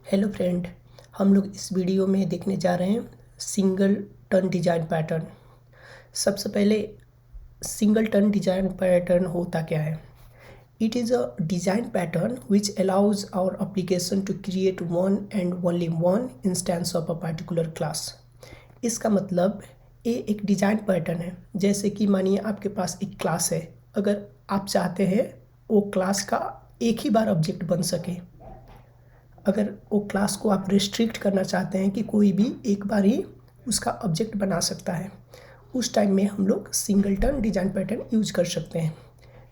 Hello friend, हम लोग इस वीडियो में देखने जा रहे हैं सिंगल टर्न डिजाइन पैटर्न। सबसे पहले सिंगल टर्न डिजाइन पैटर्न होता क्या है? It is a design pattern which allows our application to create one and only one instance of a particular class. इसका मतलब ये एक डिजाइन पैटर्न है। जैसे कि मानिए आपके पास एक क्लास है, अगर आप चाहते हैं वो क्लास का एक ही बार ऑब्जेक्ट बन सके, अगर वो क्लास को आप रिस्ट्रिक्ट करना चाहते हैं कि कोई भी एक बार ही उसका ऑब्जेक्ट बना सकता है, उस टाइम में हम लोग सिंगलटन डिजाइन पैटर्न यूज कर सकते हैं।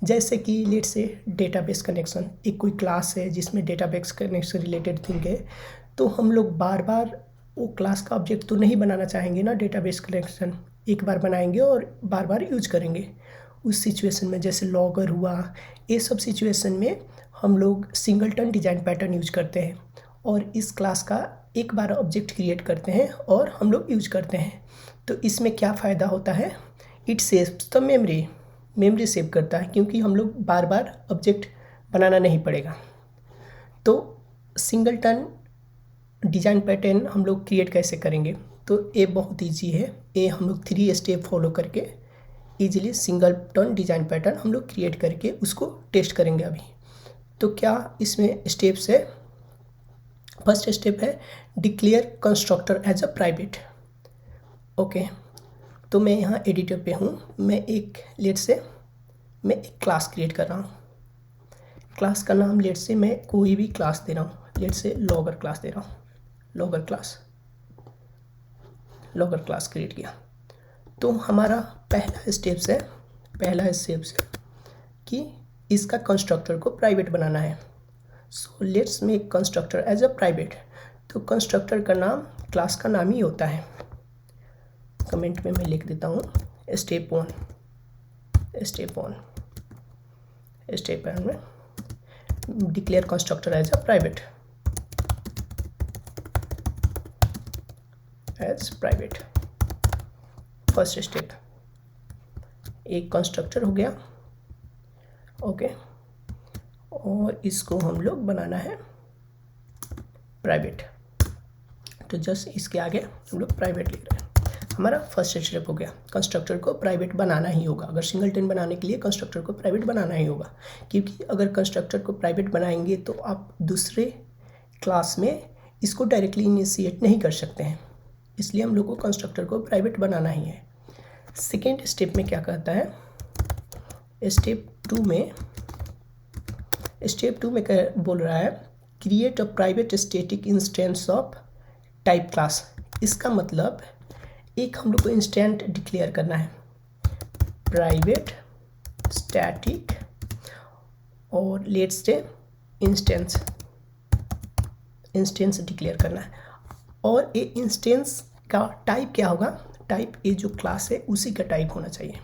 जैसे कि लेट से डेटाबेस कनेक्शन, एक कोई क्लास है जिसमें डेटाबेस कनेक्शन रिलेटेड थिंग है, तो हम लोग बार बार वो क्लास का ऑब्जेक्ट तो नहीं बनाना चाहेंगे ना। डेटाबेस कनेक्शन एक बार बनाएंगे और बार बार यूज करेंगे। उस सिचुएशन में जैसे लॉगर हुआ, ये सब सिचुएशन में हम लोग सिंगलटन डिजाइन पैटर्न यूज करते हैं और इस क्लास का एक बार ऑब्जेक्ट क्रिएट करते हैं और हम लोग यूज करते हैं। तो इसमें क्या फ़ायदा होता है? It saves the memory save करता है, क्योंकि हम लोग बार बार ऑब्जेक्ट बनाना नहीं पड़ेगा। तो सिंगलटन डिजाइन पैटर्न हम लोग क्रिएट कैसे करेंगे? तो ये बहुत ईजी है। ये हम लोग 3 स्टेप फॉलो करके easily single turn design pattern हम लोग क्रिएट करके उसको टेस्ट करेंगे अभी। तो क्या इसमें स्टेप्स है? फर्स्ट स्टेप है declare constructor as a private. Okay, तो मैं यहाँ एडिटर पे हूँ। मैं एक क्लास क्रिएट कर रहा हूँ। क्लास का नाम लेट से मैं कोई भी क्लास दे रहा हूँ। लेट से लॉगर क्लास दे रहा हूँ। लॉगर क्लास क्रिएट किया। तो हमारा पहला स्टेप्स है कि इसका कंस्ट्रक्टर को प्राइवेट बनाना है। So let's make constructor as a private. तो कंस्ट्रक्टर का नाम क्लास का नाम ही होता है। कमेंट में मैं लिख देता हूँ स्टेप वन में declare constructor as a private first step, एक कंस्ट्रक्टर हो गया। ओके, और इसको हम लोग बनाना है प्राइवेट। तो जस्ट इसके आगे हम लोग प्राइवेट लिख रहे हैं। हमारा फर्स्ट स्टेप हो गया। कंस्ट्रक्टर को प्राइवेट बनाना ही होगा। अगर सिंगलटन बनाने के लिए कंस्ट्रक्टर को प्राइवेट बनाना ही होगा, क्योंकि अगर कंस्ट्रक्टर को प्राइवेट बनाएंगे तो आप दूसरे क्लास में इसको डायरेक्टली इनिशिएट नहीं कर सकते हैं। इसलिए हम लोग को कंस्ट्रक्टर को प्राइवेट बनाना ही है। सेकेंड स्टेप में क्या कहता है? स्टेप टू में बोल रहा है create a private static instance of type class. इसका मतलब एक हम लोग को इंस्टेंट डिक्लेयर करना है, प्राइवेट स्टैटिक और लेट्स से इंस्टेंस डिक्लेयर करना है। और ये इंस्टेंस का टाइप क्या होगा? टाइप ये जो क्लास है उसी का टाइप होना चाहिए,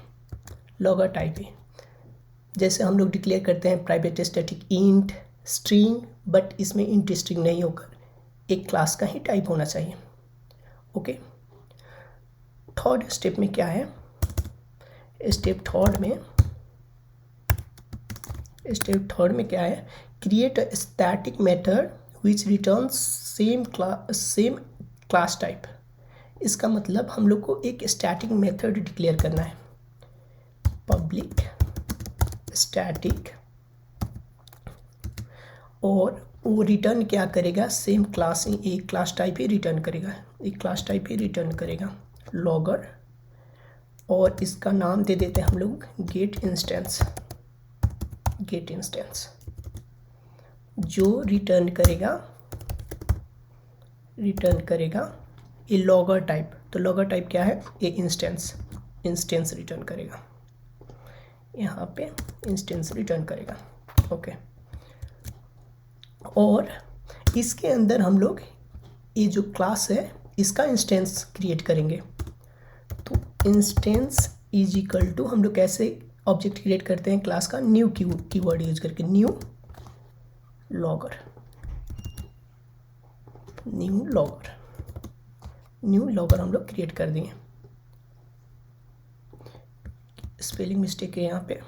लॉगर टाइप है। जैसे हम लोग डिक्लेयर करते हैं private static int string, but इसमें इंट स्ट्रिंग नहीं होकर एक क्लास का ही टाइप होना चाहिए। ओके, थर्ड स्टेप में क्या है? स्टेप थर्ड में क्या है? Create a static method which returns same class type. इसका मतलब हम लोग को एक स्टैटिक मेथड डिक्लेयर करना है, पब्लिक स्टैटिक, और वो रिटर्न क्या करेगा? सेम क्लास, एक क्लास टाइप ही रिटर्न करेगा, लॉगर। और इसका नाम दे देते हैं हम लोग गेट इंस्टेंस। जो रिटर्न करेगा ये लॉगर टाइप। तो लॉगर टाइप क्या है? ये इंस्टेंस रिटर्न करेगा। यहाँ पे इंस्टेंस रिटर्न करेगा। ओके, और इसके अंदर हम लोग ये जो क्लास है इसका इंस्टेंस क्रिएट करेंगे। तो इंस्टेंस इज इक्वल टू, हम लोग कैसे ऑब्जेक्ट क्रिएट करते हैं क्लास का? न्यू कीवर्ड यूज करके, न्यू लॉगर हम लोग क्रिएट कर दिए। स्पेलिंग मिस्टेक है यहाँ पे,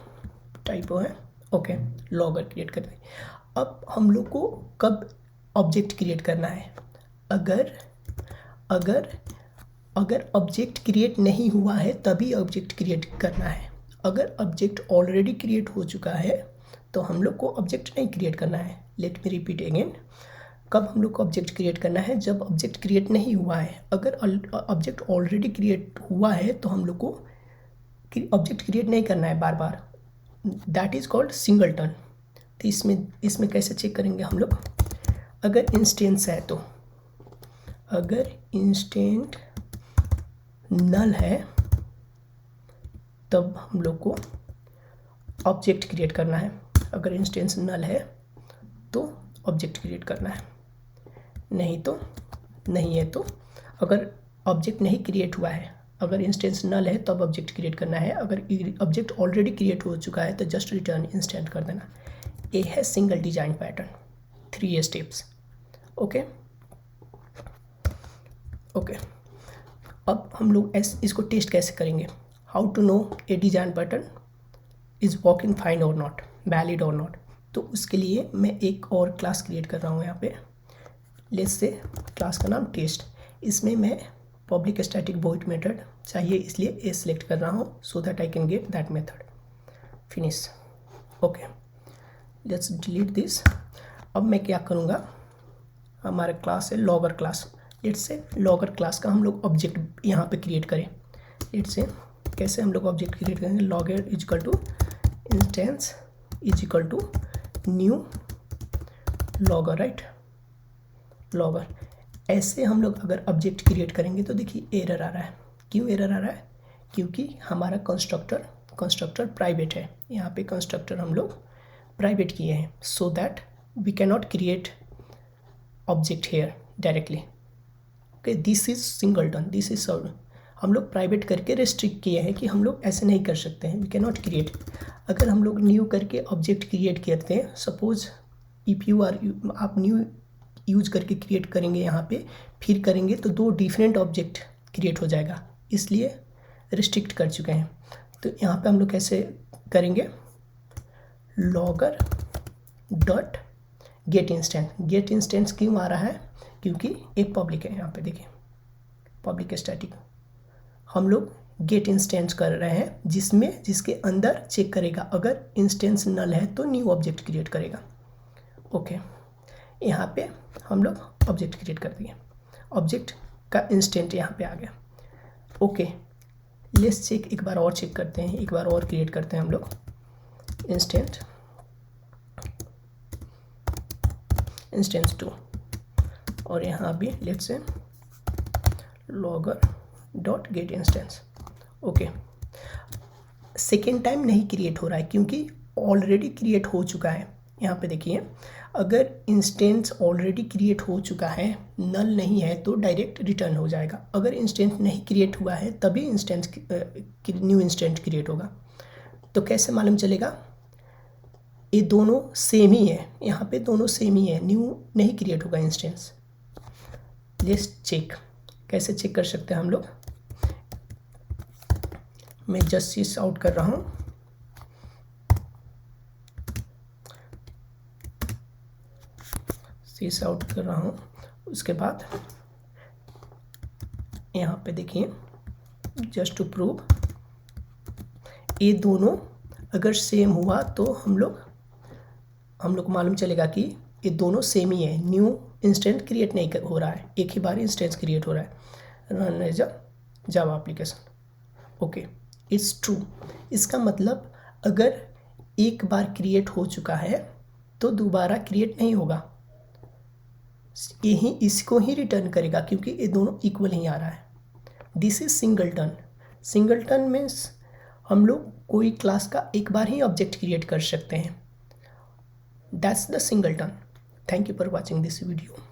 टाइपो है। ओके, लॉगर क्रिएट कर दिए। अब हम लोग को कब ऑब्जेक्ट क्रिएट करना है। अगर अगर अगर ऑब्जेक्ट क्रिएट नहीं हुआ है तभी ऑब्जेक्ट क्रिएट करना है। अगर ऑब्जेक्ट ऑलरेडी क्रिएट हो चुका है तो हम लोग को ऑब्जेक्ट नहीं क्रिएट करना है। लेट मी रिपीट अगेन, कब हम लोग को ऑब्जेक्ट क्रिएट करना है? जब ऑब्जेक्ट क्रिएट नहीं हुआ है। अगर ऑब्जेक्ट ऑलरेडी क्रिएट हुआ है तो हम लोग को ऑब्जेक्ट क्रिएट नहीं करना है बार बार। That is called singleton. तो इसमें कैसे चेक करेंगे हम लोग? अगर इंस्टेंस है तो, अगर इंस्टेंट नल है तब हम लोग को ऑब्जेक्ट क्रिएट करना है। अगर इंस्टेंस नल है तो ऑब्जेक्ट क्रिएट करना है, नहीं तो नहीं है। तो अगर ऑब्जेक्ट नहीं क्रिएट हुआ है, अगर इंस्टेंस नल है तब ऑब्जेक्ट क्रिएट करना है। अगर ऑब्जेक्ट ऑलरेडी क्रिएट हो चुका है तो जस्ट रिटर्न इंस्टेंट कर देना। ये है single design pattern, 3 steps. Okay. अब हम लोग इसको टेस्ट कैसे करेंगे? How to know a design pattern is working fine और नॉट, वैलिड और नॉट। तो उसके लिए मैं एक और क्लास क्रिएट कर रहा हूँ यहाँ पे। लेट्स से क्लास का नाम टेस्ट। इसमें मैं पब्लिक स्टैटिक वॉइड मेथड चाहिए इसलिए ए सिलेक्ट कर रहा हूँ so that I can get that method. Finish. Okay, let's delete this. अब मैं क्या करूँगा, हमारा क्लास है logger class. Let's say logger class का हम लोग ऑब्जेक्ट यहाँ पे क्रिएट करें। लेट्स से कैसे हम लोग ऑब्जेक्ट क्रिएट करेंगे? Logger is equal to instance is equal to new logger, right? Logger. ऐसे हम लोग अगर ऑब्जेक्ट क्रिएट करेंगे तो देखिए एरर आ रहा है। क्यों एरर आ रहा है? क्योंकि हमारा कंस्ट्रक्टर प्राइवेट है। यहाँ पे कंस्ट्रक्टर हम लोग प्राइवेट किए हैं so that we can not create object here directly. Okay, this is singleton, this is हम लोग प्राइवेट करके रेस्ट्रिक्ट किए हैं कि हम लोग ऐसे नहीं कर सकते हैं, वी कैन नॉट क्रिएट। अगर हम लोग न्यू करके ऑब्जेक्ट क्रिएट करते हैं, सपोज इफ़ आप न्यू यूज करके क्रिएट करेंगे यहाँ पे, फिर करेंगे तो 2 डिफरेंट ऑब्जेक्ट क्रिएट हो जाएगा, इसलिए रिस्ट्रिक्ट कर चुके हैं। तो यहाँ पे हम लोग कैसे करेंगे? लॉगर डॉट गेट इंस्टेंस क्यों आ रहा है? क्योंकि एक पब्लिक है। यहाँ पे देखिए पब्लिक स्टैटिक, हम लोग गेट इंस्टेंस कर रहे हैं जिसके अंदर चेक करेगा। अगर इंस्टेंस नल है तो न्यू ऑब्जेक्ट क्रिएट करेगा। ओके, यहाँ पे हम लोग ऑब्जेक्ट क्रिएट कर दिए, ऑब्जेक्ट का इंस्टेंट यहाँ पे आ गया। ओके, लेट्स चेक, एक बार और चेक करते हैं, एक बार और क्रिएट करते हैं हम लोग इंस्टेंस 2 और यहाँ भी let's say logger dot gate instance. Okay, second time नहीं क्रिएट हो रहा है क्योंकि ऑलरेडी क्रिएट हो चुका है। यहाँ पे देखिए, अगर इंस्टेंस ऑलरेडी क्रिएट हो चुका है, नल नहीं है तो डायरेक्ट रिटर्न हो जाएगा। अगर इंस्टेंस नहीं क्रिएट हुआ है तभी न्यू इंस्टेंस क्रिएट होगा। तो कैसे मालूम चलेगा? ये दोनों सेम ही है, यहाँ पे दोनों सेम ही है, न्यू नहीं क्रिएट होगा इंस्टेंस। लेट्स चेक, कैसे चेक कर सकते हैं हम लोग? मैं जस्ट सीस आउट कर रहा हूँ। सीस आउट कर रहा हूँ, उसके बाद यहाँ पे देखिए, जस्ट टू प्रूव, ये दोनों अगर सेम हुआ तो हम लोग को मालूम चलेगा कि ये दोनों सेम ही है, न्यू इंस्टेंट क्रिएट नहीं हो रहा है, एक ही बार इंस्टेंस क्रिएट हो रहा है। Run as a Java application. Okay, it's true. इसका मतलब अगर एक बार क्रिएट हो चुका है तो दोबारा क्रिएट नहीं होगा, इसको ही रिटर्न करेगा क्योंकि ये दोनों इक्वल ही आ रहा है। This is singleton. Singleton means हम लोग कोई क्लास का एक बार ही ऑब्जेक्ट क्रिएट कर सकते हैं। That's the singleton. Thank you for watching this video.